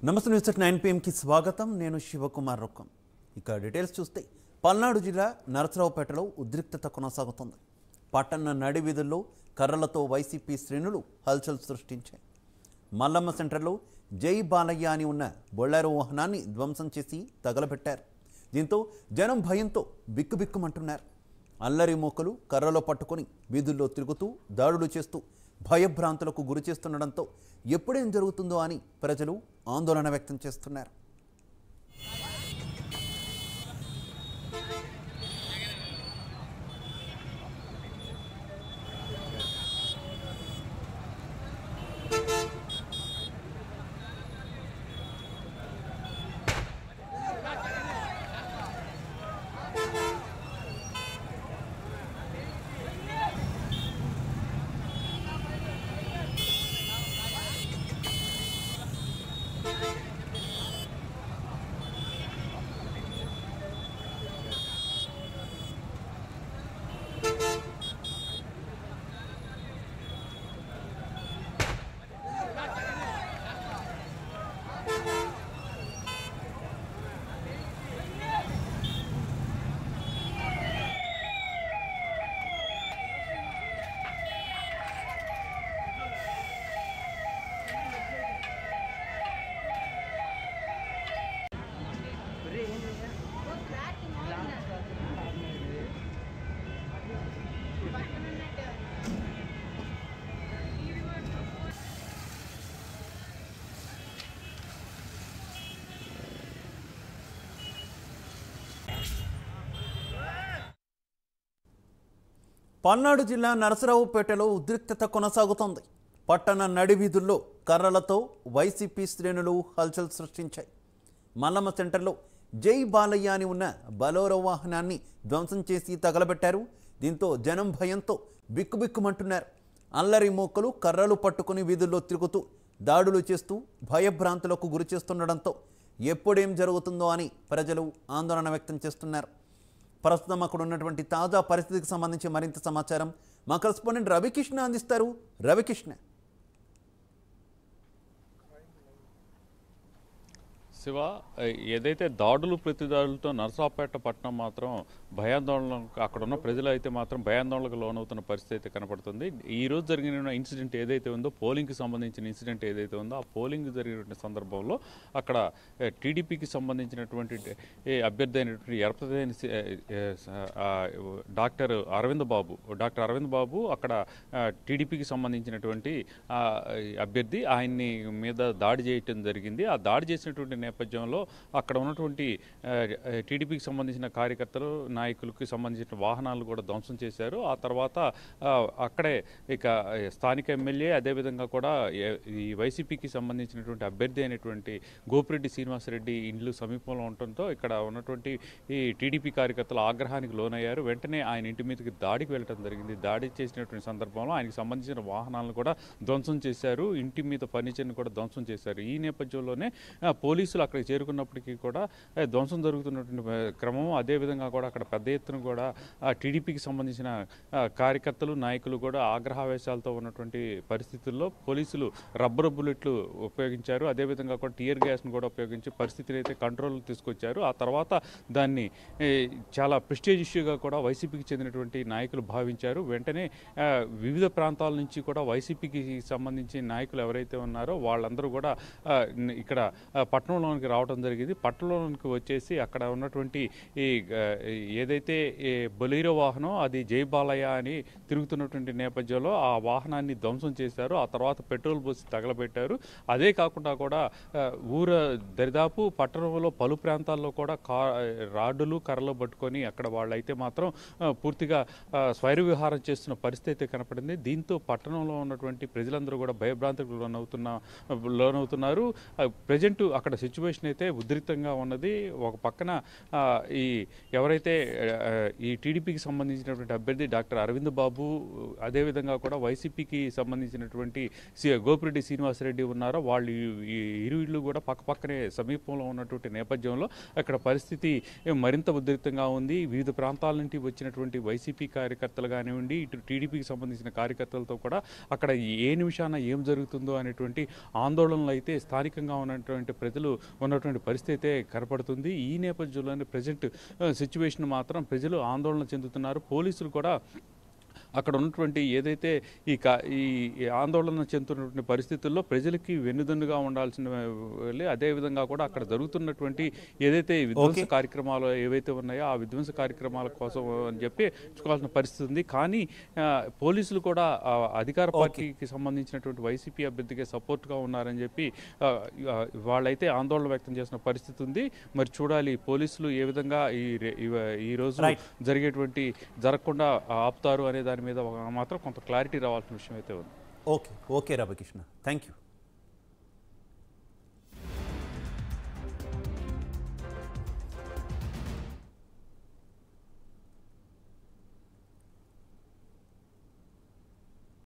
నమస్తే news 9 PM కి స్వాగతం. నేను శివకుమార్ రొక్కం. ఇక డీటెయిల్స్ చూస్తే పల్నాడు జిల్లా నరసరావుపేటలో ఉద్రిక్తత కొనసాగుతుంది. పట్టణ నడి వీధుల్లో కర్రలతో వైసీపీ శ్రేణులు హల్చల్ సృష్టించాయి. మల్లమ్మ సెంటర్లో జై బాలయ్య అని ఉన్న బొళ్ళారో వాహనాన్ని ధ్వంసం చేసి తగలబెట్టారు. దీంతో జనం భయంతో బిక్కుబిక్కుమంటున్నారు. అల్లరి మోకలు కర్రలో పట్టుకొని వీధుల్లో తిరుగుతూ దాడులు చేస్తూ భయభ్రాంతులకు గురి చేస్తుండడంతో ఎప్పుడేం జరుగుతుందో అని ప్రజలు ఆందోళన వ్యక్తం చేస్తున్నారు. పల్నాడు జిల్లా నరసరావుపేటలో ఉద్రిక్తత కొనసాగుతోంది. పట్టణ నడి వీధుల్లో కర్రలతో వైసీపీ శ్రేణులు హల్చల్ సృష్టించాయి. మల్లమ్మ సెంటర్లో జై బాలయ్య అని ఉన్న బలోరో వాహనాన్ని ధ్వంసం చేసి తగలబెట్టారు. దీంతో జనం భయంతో బిక్కుబిక్కుమంటున్నారు. అల్లరి మోకలు కర్రలు పట్టుకుని వీధుల్లో తిరుగుతూ దాడులు చేస్తూ భయభ్రాంతులకు గురి చేస్తుండడంతో ఎప్పుడేం జరుగుతుందో అని ప్రజలు ఆందోళన వ్యక్తం చేస్తున్నారు. ప్రస్తుతం అక్కడ ఉన్నటువంటి తాజా పరిస్థితికి సంబంధించి మరింత సమాచారం మా కరెస్పాండెంట్ రవికృష్ణ అందిస్తారు. రవికృష్ణ, శివ, ఏదైతే దాడులు ప్రతిదాడులతో నరసరావుపేట పట్టణం మాత్రం భయాందోళన, అక్కడ ఉన్న ప్రజలు అయితే మాత్రం భయాందోళనకు లోనవుతున్న పరిస్థితి అయితే కనపడుతుంది. ఈరోజు జరిగిన ఇన్సిడెంట్ ఏదైతే ఉందో, పోలింగ్కి సంబంధించిన ఇన్సిడెంట్ ఏదైతే ఉందో, ఆ పోలింగ్ జరిగిన సందర్భంలో అక్కడ టీడీపీకి సంబంధించినటువంటి అభ్యర్థి అయినటువంటి ఎరపదేని డాక్టర్ అరవింద్ బాబు అక్కడ టీడీపీకి సంబంధించినటువంటి అభ్యర్థి, ఆయన్ని మీద దాడి చేయటం జరిగింది. ఆ దాడి చేసినటువంటి నేపథ్యంలో అక్కడ ఉన్నటువంటి టీడీపీకి సంబంధించిన కార్యకర్తలు, నాయకులకి సంబంధించిన వాహనాలు కూడా ధ్వంసం చేశారు. ఆ తర్వాత అక్కడే ఇక స్థానిక ఎమ్మెల్యే, అదేవిధంగా కూడా ఈ వైసీపీకి సంబంధించినటువంటి అభ్యర్థి అయినటువంటి గోపిరెడ్డి శ్రీనివాసరెడ్డి ఇండ్లు సమీపంలో ఉండటంతో ఇక్కడ ఉన్నటువంటి ఈ టీడీపీ కార్యకర్తలు ఆగ్రహానికి లోనయ్యారు. వెంటనే ఆయన ఇంటి మీదకి దాడికి వెళ్ళడం జరిగింది. దాడి చేసినటువంటి సందర్భంలో ఆయనకు సంబంధించిన వాహనాలను కూడా ధ్వంసం చేశారు. ఇంటి మీద ఫర్నిచర్ని కూడా ధ్వంసం చేశారు. ఈ నేపథ్యంలోనే పోలీసులు అక్కడికి చేరుకున్నప్పటికీ కూడా ధ్వంసం జరుగుతున్నటువంటి క్రమం, అదేవిధంగా కూడా అక్కడ పెద్ద ఎత్తున కూడా టీడీపీకి సంబంధించిన కార్యకర్తలు, నాయకులు కూడా ఆగ్రహావేశాలతో ఉన్నటువంటి పరిస్థితుల్లో పోలీసులు రబ్బరు బుల్లెట్లు ఉపయోగించారు. అదేవిధంగా కూడా టియర్ గ్యాస్ను కూడా ఉపయోగించి పరిస్థితిని అయితే కంట్రోల్ తీసుకొచ్చారు. ఆ తర్వాత దాన్ని చాలా ప్రెస్టేజ్ ఇష్యూగా కూడా వైసీపీకి చెందినటువంటి నాయకులు భావించారు. వెంటనే వివిధ ప్రాంతాల నుంచి కూడా వైసీపీకి సంబంధించిన నాయకులు ఎవరైతే ఉన్నారో వాళ్ళందరూ కూడా ఇక్కడ పట్టణంలోనికి రావడం జరిగింది. పట్టణంలోనికి వచ్చేసి అక్కడ ఉన్నటువంటి ఈ ఏదైతే బొలీరో వాహనం, అది జై బాలయ్య అని తిరుగుతున్నటువంటి నేపథ్యంలో ఆ వాహనాన్ని ధ్వంసం చేశారు. ఆ తర్వాత పెట్రోల్ పోసి తగలబెట్టారు. అదే కాకుండా కూడా దరిదాపు పట్టణంలో పలు ప్రాంతాల్లో కూడా రాడ్డులు, కర్రలు పట్టుకొని అక్కడ వాళ్ళైతే మాత్రం పూర్తిగా స్వైర విహారం చేస్తున్న పరిస్థితి కనపడింది. దీంతో పట్టణంలో ఉన్నటువంటి ప్రజలందరూ కూడా భయభ్రాంతులకు లోనవుతున్నారు. ప్రజెంట్ అక్కడ సిచ్యువేషన్ సిచ్యువేషన్ అయితే ఉద్రిక్తంగా ఉన్నది. ఒక పక్కన ఈ ఎవరైతే ఈ టీడీపీకి సంబంధించినటువంటి అభ్యర్థి డాక్టర్ అరవింద్ బాబు, అదేవిధంగా కూడా వైసీపీకి సంబంధించినటువంటి గోపిరెడ్డి శ్రీనివాసరెడ్డి ఉన్నారో వాళ్ళు ఈ ఇరు ఇళ్ళు కూడా పక్కపక్కనే సమీపంలో ఉన్నటువంటి నేపథ్యంలో అక్కడ పరిస్థితి మరింత ఉద్రిక్తంగా ఉంది. వివిధ ప్రాంతాల నుండి వచ్చినటువంటి వైసీపీ కార్యకర్తలు కానివ్వండి, ఇటు టీడీపీకి సంబంధించిన కార్యకర్తలతో కూడా అక్కడ ఏ నిమిషాన ఏం జరుగుతుందో అనేటువంటి ఆందోళనలు అయితే స్థానికంగా ఉన్నటువంటి ప్రజలు ఉన్నటువంటి పరిస్థితి అయితే కనపడుతుంది. ఈ నేపథ్యంలోనే ప్రజెంట్ సిచ్యువేషన్ మాత్రం ప్రజలు ఆందోళన చెందుతున్నారు. పోలీసులు కూడా అక్కడ ఉన్నటువంటి ఏదైతే ఈ ఆందోళన చెందుతున్నటువంటి పరిస్థితుల్లో ప్రజలకి వెన్నుదన్నుగా ఉండాల్సిన అదేవిధంగా కూడా అక్కడ జరుగుతున్నటువంటి ఏదైతే విధ్వంస కార్యక్రమాలు ఏవైతే ఉన్నాయో ఆ విధ్వంస కార్యక్రమాల కోసం అని చెప్పి చూసుకోవాల్సిన పరిస్థితి ఉంది. కానీ పోలీసులు కూడా అధికార పార్టీకి సంబంధించినటువంటి వైసీపీ అభ్యర్థికి సపోర్ట్గా ఉన్నారని చెప్పి వాళ్ళైతే ఆందోళన వ్యక్తం చేసిన పరిస్థితి ఉంది. మరి చూడాలి పోలీసులు ఏ విధంగా ఈ రోజు జరగకుండా ఆపుతారు అనే దాని మీద మాత్రం కొంత క్లారిటీ రావాల్సిన విషయం అయితే ఉంది. Okay Ravikrishna, thank you.